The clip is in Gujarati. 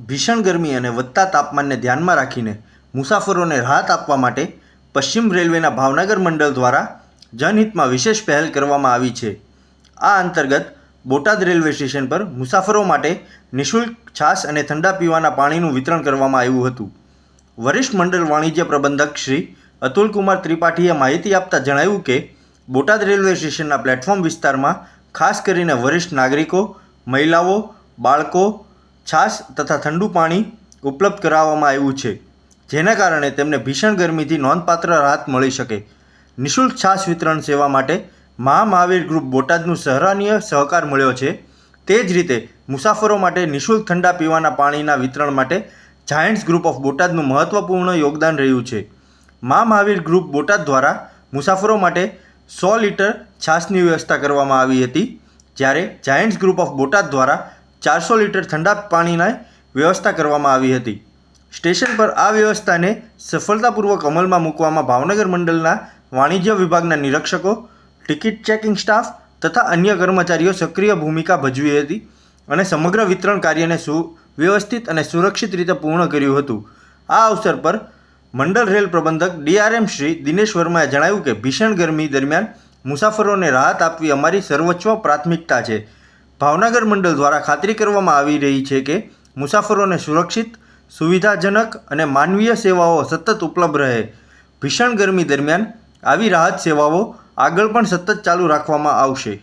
ભીષણ ગરમી અને વધતા તાપમાનને ધ્યાનમાં રાખીને મુસાફરોને રાહત આપવા માટે પશ્ચિમ રેલવેના ભાવનગર મંડળ દ્વારા જનહિતમાં વિશેષ પહેલ કરવામાં આવી છે. આ અંતર્ગત બોટાદ રેલવે સ્ટેશન પર મુસાફરો માટે નિઃશુલ્ક છાશ અને ઠંડા પીવાના પાણીનું વિતરણ કરવામાં આવ્યું હતું. વરિષ્ઠ મંડળ વાણિજ્ય પ્રબંધક શ્રી અતુલકુમાર ત્રિપાઠીએ માહિતી આપતા જણાવ્યું કે બોટાદ રેલવે સ્ટેશનના પ્લેટફોર્મ વિસ્તારમાં ખાસ કરીને વરિષ્ઠ નાગરિકો, મહિલાઓ, બાળકો છાશ તથા ઠંડુ પાણી ઉપલબ્ધ કરાવવામાં આવ્યું છે, જેના કારણે તેમને ભીષણ ગરમીથી નોંધપાત્ર રાહત મળી શકે. નિઃશુલ્ક છાશ વિતરણ સેવા માટે મહામહાવીર ગ્રુપ બોટાદનું સરાહનીય સહકાર મળ્યો છે. તે જ રીતે મુસાફરો માટે નિઃશુલ્ક ઠંડા પીવાના પાણીના વિતરણ માટે જાયન્ટ્સ ગ્રુપ ઓફ બોટાદનું મહત્વપૂર્ણ યોગદાન રહ્યું છે. મહામહાવીર ગ્રુપ બોટાદ દ્વારા મુસાફરો માટે 100 લીટર છાશની વ્યવસ્થા કરવામાં આવી હતી, જ્યારે જાયન્ટ્સ ગ્રુપ ઓફ બોટાદ દ્વારા 400 લીટર ઠંડા પાણીની વ્યવસ્થા કરવામાં આવી હતી. સ્ટેશન પર આ વ્યવસ્થાને સફળતાપૂર્વક અમલમાં મૂકવામાં ભાવનગર મંડળના વાણિજ્ય વિભાગના નિરીક્ષકો, ટિકિટ ચેકિંગ સ્ટાફ તથા અન્ય કર્મચારીઓ સક્રિય ભૂમિકા ભજવી હતી અને સમગ્ર વિતરણ કાર્યને સુવ્યવસ્થિત અને સુરક્ષિત રીતે પૂર્ણ કર્યું હતું. આ અવસર પર મંડળ રેલ પ્રબંધક DRM શ્રી દિનેશ વર્માએ જણાવ્યું કે ભીષણ ગરમી દરમિયાન મુસાફરોને રાહત આપવી અમારી સર્વોચ્ચ પ્રાથમિકતા છે. ભાવનગર મંડળ દ્વારા ખાતરી કરવામાં આવી રહી છે કે મુસાફરોને સુરક્ષિત, સુવિધાજનક અને માનવીય સેવાઓ સતત ઉપલબ્ધ રહે. ભીષણ ગરમી દરમિયાન આવી રાહત સેવાઓ આગળ પણ સતત ચાલુ રાખવામાં આવશે.